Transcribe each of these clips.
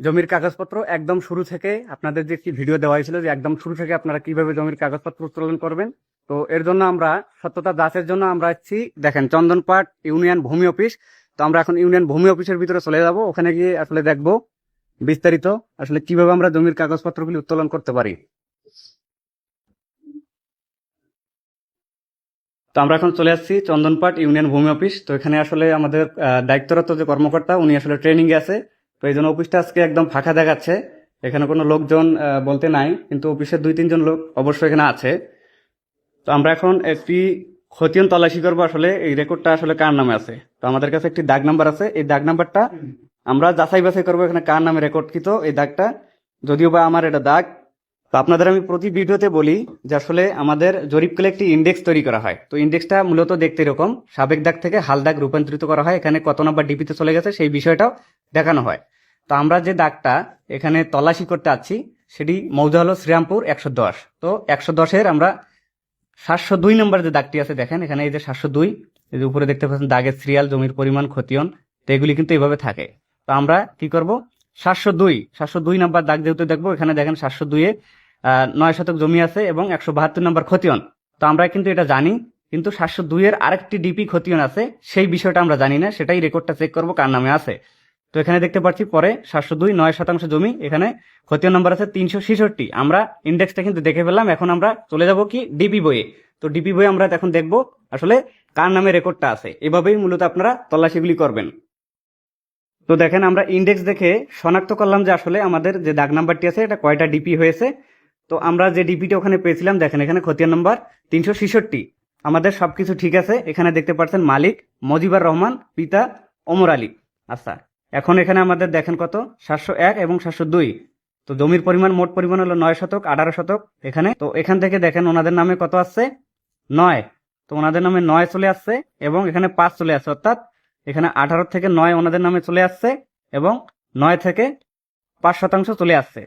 জমির কাগজপত্র একদম শুরু থেকে আপনাদের যে একটি ভিডিও দেওয়া হয়েছিল যে একদম শুরু থেকে আপনারা কিভাবে জমির কাগজপত্র উত্তোলন করবেন। তো এর জন্য আমরা সত্যতা যাচাইয়ের জন্য আমরা আসছি, দেখেন, চন্দনপাট ইউনিয়ন ভূমি অফিস। তো আমরা এখন ইউনিয়ন ভূমি অফিসের ভিতরে চলে যাব, ওখানে গিয়ে আসলে দেখবো বিস্তারিত আসলে কিভাবে আমরা জমির কাগজপত্রগুলি উত্তোলন করতে পারি। তো আমরা এখন চলে আসছি চন্দনপাট ইউনিয়ন ভূমি অফিস। তো এখানে আসলে আমাদের দায়িত্বরত যে কর্মকর্তা উনি আসলে ট্রেনিং এ আছে। তো এই জন্য অফিসটা আজকে একদম ফাঁকা দেখাচ্ছে, এখানে কোনো লোকজন বলতে নাই, কিন্তু অফিসের 2-3 জন লোক অবশ্যই এখানে আছে। তো আমরা এখন একটি খতিয়ান তল্লাশি করবো, আসলে এই রেকর্ডটা আসলে কার নামে আছে। তো আমাদের কাছে একটি দাগ নাম্বার আছে, এই দাগ নাম্বারটা আমরা যাচাই বাছাই করবো এখানে কার নামে রেকর্ডকৃত এই দাগটা। যদিও বা আমার এটা দাগ। তো আপনাদের আমি প্রতি ভিডিওতে বলি যে আসলে আমাদের জরিপকালে একটি ইন্ডেক্স তৈরি করা হয়। তো ইন্ডেক্সটা মূলত দেখতে এরকম, সাবেক দাগ থেকে হাল দাগ রূপান্তরিত করা হয়, এখানে কত নাম্বার ডিপিতে চলে গেছে সেই বিষয়টাও দেখানো হয়। তো আমরা যে দাগটা এখানে তল্লাশি করতে আছি সেটি মৌজা হলো শ্রীরামপুর 110। তো 110-এর আমরা 702 নম্বর যে দাগটি আছে, দেখেন এখানে এই যে 702, এই যে উপরে দেখতে পাচ্ছেন দাগের সিরিয়াল, জমির পরিমাণ, খতিয়ান। তো এগুলি কিন্তু এইভাবে থাকে। তো আমরা কি করব, 702 নাম্বার দাগ যেহেতু দেখবো, এখানে দেখেন 702-এ 9 শতক জমি আছে এবং 172 নম্বর খতিয়ান। তো আমরা কিন্তু এটা জানি, কিন্তু 702-এর আরেকটি ডিপি খতিয়ান আছে, সেই বিষয়টা আমরা জানি না, সেটাই রেকর্ডটা চেক করবো কার নামে আছে। তো এখানে দেখতে পাচ্ছি পরে 702 9 শতাংশ জমি, এখানে খতিয়ান নম্বর আছে 366। আমরা ইন্ডেক্সটা কিন্তু দেখে ফেললাম, এখন আমরা চলে যাব কি ডিপি বইয়ে। তো ডিপি বইয়ে আমরা এখন দেখব আসলে কার নামে রেকর্ডটা আছে। এভাবেই মূলত আপনারা তল্লাশিগুলি করবেন। তো দেখেন আমরা ইন্ডেক্স দেখে শনাক্ত করলাম যে আসলে আমাদের যে দাগ নাম্বারটি আছে এটা কয়টা ডিপি হয়েছে। তো আমরা যে ডিপিটা ওখানে পেয়েছিলাম, দেখেন এখানে খতিয়ান নম্বর 366, আমাদের সবকিছু ঠিক আছে। এখানে দেখতে পাচ্ছেন মালিক মজিবুর রহমান, পিতা ওমর আলী। আচ্ছা, এখন এখানে আমাদের দেখেন কত, 701 এবং 702। তো জমির পরিমাণ, মোট পরিমাণ হলো 9 শতক 18 শতক এখানে। তো এখান থেকে দেখেন ওনাদের নামে কত আসছে, 9। তো ওনাদের নামে 9 চলে আসছে এবং এখানে 5 চলে আসছে, অর্থাৎ এখানে 18 থেকে 9 ওনাদের নামে চলে আসছে এবং 9 থেকে 5 শতাংশ চলে আসছে।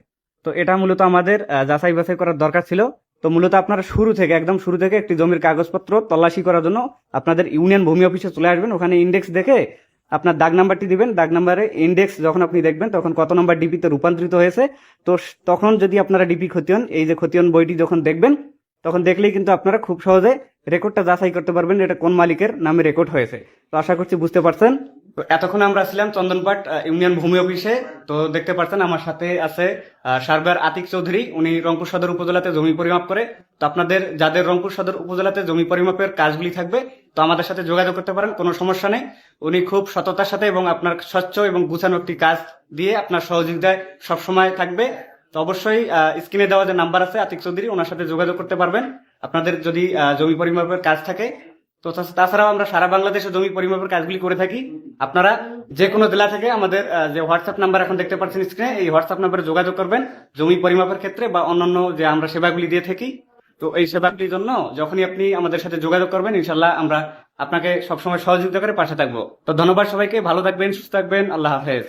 তো এটা মূলত আমাদের যাচাই বাছাই করার দরকার ছিল। তো মূলত আপনারা শুরু থেকে, একদম শুরু থেকে একটি জমির কাগজপত্র তল্লাশি করার জন্য আপনাদের ইউনিয়ন ভূমি অফিসে চলে আসবেন। ওখানে ইন্ডেক্স দেখে আপনার দাগ নাম্বারটি দিবেন, দাগ নাম্বারে ইন্ডেক্স যখন আপনি দেখবেন তখন কত নম্বর ডিপিতে রূপান্তরিত হয়েছে। তো তখন যদি আপনারা ডিপি খতিয়ান, এই যে খতিয়ান বইটি যখন দেখবেন, তখন দেখলেই কিন্তু আপনারা খুব সহজে রেকর্ডটা যাচাই করতে পারবেন এটা কোন মালিকের নামে রেকর্ড হয়েছে। তো আশা করছি বুঝতে পারছেন। তো এতক্ষণ আমরা ছিলাম চন্দনপাট ইউনিয়ন ভূমি অফিসে। তো দেখতে পাচ্ছেন আমার সাথে আছে সার্ভেয়ার আতিক চৌধুরী, উনি রংপুর সদর উপজেলাতে জমি পরিমাপ করে। তো আপনাদের যাদের রংপুর সদর উপজেলাতে জমি পরিমাপের কাজগুলি থাকবে, তো আমাদের সাথে যোগাযোগ করতে পারেন, কোনো সমস্যা নেই। উনি খুব সততার সাথে এবং আপনার স্বচ্ছ এবং গুছানো একটি কাজ দিয়ে আপনার সহযোগিতায় সবসময় থাকবে। তো অবশ্যই স্ক্রিনে দেওয়া যে নাম্বার আছে আতিক চৌধুরী, ওনার সাথে যোগাযোগ করতে পারবেন আপনাদের যদি জমি পরিমাপের কাজ থাকে। তো তাছাড়াও আমরা সারা বাংলাদেশে জমি পরিমাপের কাজগুলি করে থাকি। আপনারা যে কোনো জেলা থেকে আমাদের যে হোয়াটসঅ্যাপ নাম্বার এখন দেখতে পাচ্ছেন স্ক্রিনে, এই হোয়াটসঅ্যাপ নাম্বারে যোগাযোগ করবেন জমি পরিমাপের ক্ষেত্রে বা অন্যান্য যে আমরা সেবাগুলি দিয়ে থাকি। তো এই সেবাগুলির জন্য যখনই আপনি আমাদের সাথে যোগাযোগ করবেন, ইনশাল্লাহ আমরা আপনাকে সবসময় সহযোগিতা করে পাশে থাকবো। তো ধন্যবাদ সবাইকে, ভালো থাকবেন, সুস্থ থাকবেন, আল্লাহ হাফেজ।